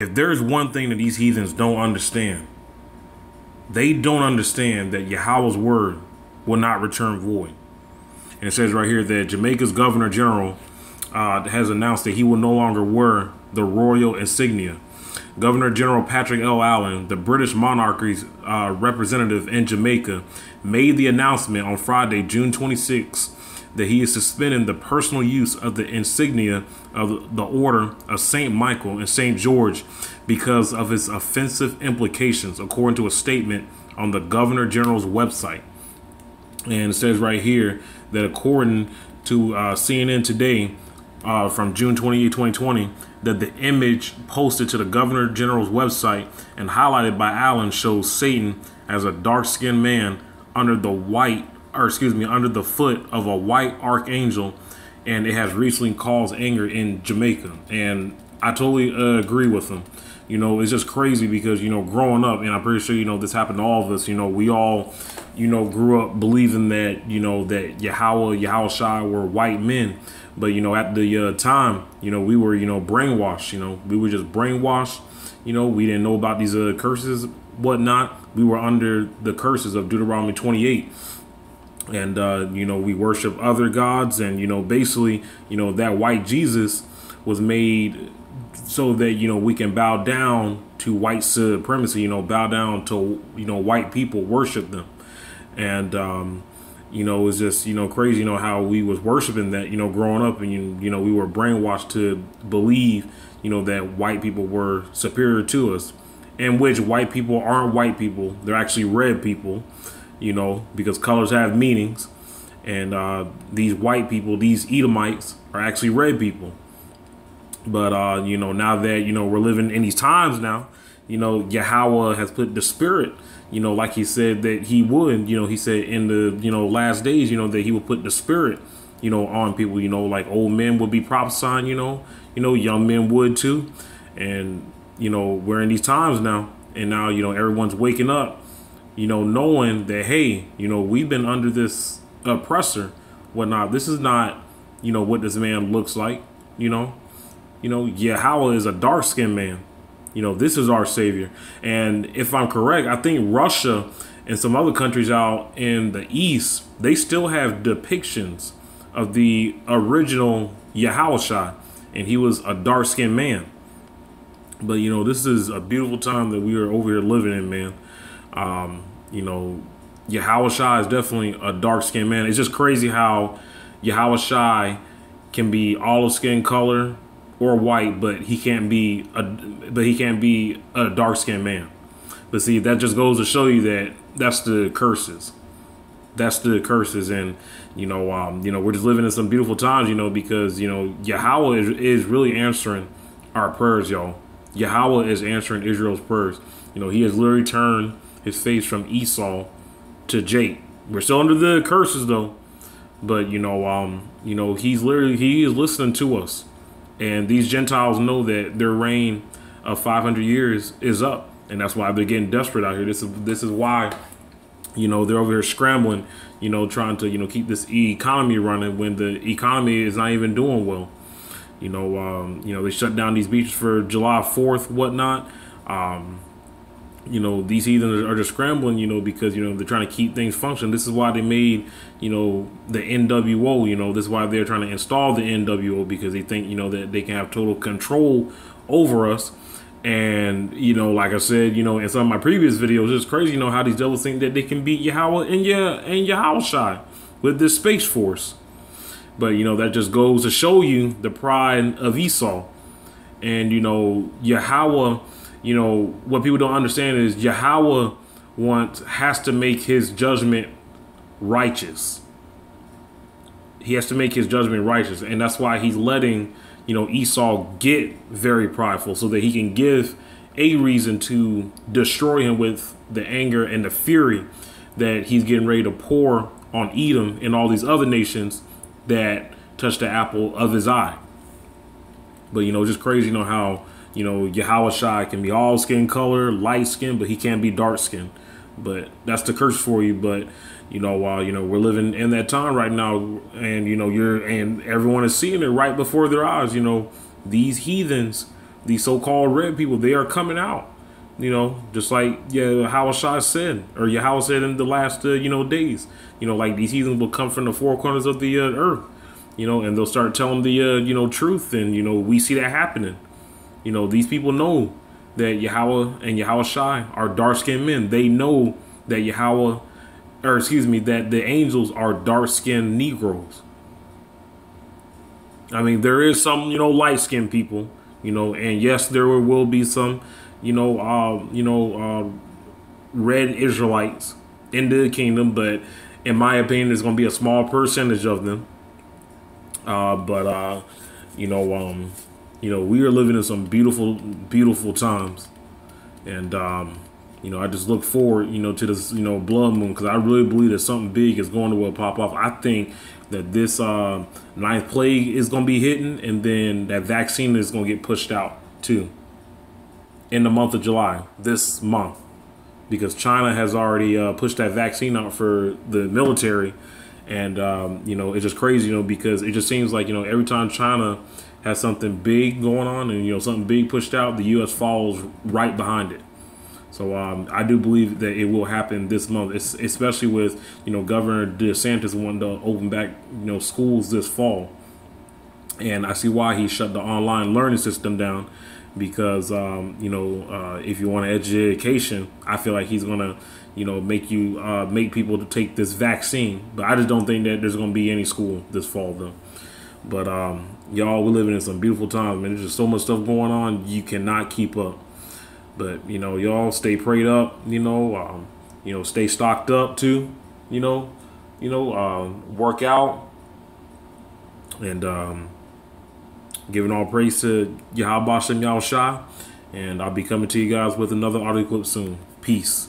If there's one thing that these heathens don't understand, they don't understand that Yahweh's word will not return void. And it says right here that Jamaica's Governor-General has announced that he will no longer wear the royal insignia. Governor-General Patrick L. Allen, the British monarchy's representative in Jamaica, made the announcement on Friday, June 26, that he is suspending the personal use of the insignia of the Order of St. Michael and St. George because of its offensive implications, according to a statement on the Governor General's website. And it says right here that according to CNN Today from June 28, 2020, that the image posted to the Governor General's website and highlighted by Allen shows Satan as a dark-skinned man under the under the foot of a white archangel, and it has recently caused anger in Jamaica. And I totally agree with him. You know, it's just crazy because, you know, growing up, and I'm pretty sure, you know, this happened to all of us, you know, we all, you know, grew up believing that, you know, that Yahweh Shai were white men. But, you know, at the time, you know, we were, you know, brainwashed, you know, we were just brainwashed. You know, we didn't know about these curses, whatnot. We were under the curses of Deuteronomy 28. And, you know, we worship other gods. And, you know, basically, you know, that white Jesus was made so that, you know, we can bow down to white supremacy, you know, bow down to, you know, white people, worship them. And, you know, it's just, you know, crazy, you know, how we was worshiping that, you know, growing up, and, you know, we were brainwashed to believe, you know, that white people were superior to us, in which white people aren't white people. They're actually red people, you know, because colors have meanings. And these white people, these Edomites, are actually red people. But, you know, now that, you know, we're living in these times now, you know, Yahweh has put the spirit, you know, like he said that he would, you know, he said in the, you know, last days, you know, that he would put the spirit, you know, on people, you know, like old men would be prophesying, you know, young men would too. And, you know, we're in these times now, and now, you know, everyone's waking up, you know, knowing that, hey, you know, we've been under this oppressor, whatnot. This is not, you know, what this man looks like, you know. Yahweh is a dark-skinned man. You know, this is our savior. And if I'm correct, I think Russia and some other countries out in the East, they still have depictions of the original Yahushua, and he was a dark-skinned man. But, you know, this is a beautiful time that we are over here living in, man. You know, Yahushua is definitely a dark-skinned man. It's just crazy how Yahushua can be olive skin color or white, but he can't be a dark-skinned man. But see, that just goes to show you that that's the curses. That's the curses. And you know, we're just living in some beautiful times, you know, because, you know, Yahweh is really answering our prayers, y'all. Yahweh is answering Israel's prayers. You know, he has literally turned his face from Esau to Jake. We're still under the curses though, but he is listening to us. And these Gentiles know that their reign of 500 years is up. And that's why they're getting desperate out here. This is why, you know, they're over here scrambling, you know, trying to, you know, keep this economy running when the economy is not even doing well. You know, they shut down these beaches for July 4th, whatnot. You know, these heathens are just scrambling, you know, because, you know, they're trying to keep things functioning. This is why they made, you know, the NWO, you know, this is why they're trying to install the NWO, because they think, you know, that they can have total control over us. And, you know, like I said, you know, in some of my previous videos, it's crazy, you know, how these devils think that they can beat Yahweh and Yahushua with this Space Force. But, you know, that just goes to show you the pride of Esau. And, you know, Yahweh, you know, what people don't understand is Yahweh has to make his judgment righteous. He has to make his judgment righteous. And that's why he's letting, you know, Esau get very prideful, so that he can give a reason to destroy him with the anger and the fury that he's getting ready to pour on Edom and all these other nations that touch the apple of his eye. But, you know, just crazy, you know, how, you know, Yahushua can be all skin color, light skin, but he can't be dark skin. But that's the curse for you. But, you know, we're living in that time right now, and, you know, and everyone is seeing it right before their eyes. You know, these heathens these so-called red people, they are coming out. Just like Yahweh said, or Yahweh said in the last days. Like these heathens will come from the four corners of the earth. And they'll start telling the truth, and we see that happening. These people know that Yahweh and Yahweh Shai are dark-skinned men. They know that that the angels are dark-skinned Negroes. I mean, there is some, light-skinned people, and yes, there will be some, red Israelites in the kingdom, but in my opinion, there's going to be a small percentage of them. We are living in some beautiful, beautiful times, and I just look forward, to this, blood moon, because I really believe that something big is going to pop off. I think that this ninth plague is going to be hitting, and then that vaccine is going to get pushed out too in the month of July, this month, because China has already pushed that vaccine out for the military. And, it's just crazy, because it just seems like, every time China has something big going on and, something big pushed out, the U.S. follows right behind it. So I do believe that it will happen this month, especially with, Governor DeSantis wanting to open back, schools this fall. And I see why he shut the online learning system down, because, if you want an education, I feel like he's going to, make people to take this vaccine. But I just don't think that there's going to be any school this fall, though. But, y'all, we're living in some beautiful times, man. There's just so much stuff going on, you cannot keep up. But, y'all stay prayed up, stay stocked up, too, work out. And, giving all praise to Yahweh Shem Yahushua. And I'll be coming to you guys with another audio clip soon. Peace.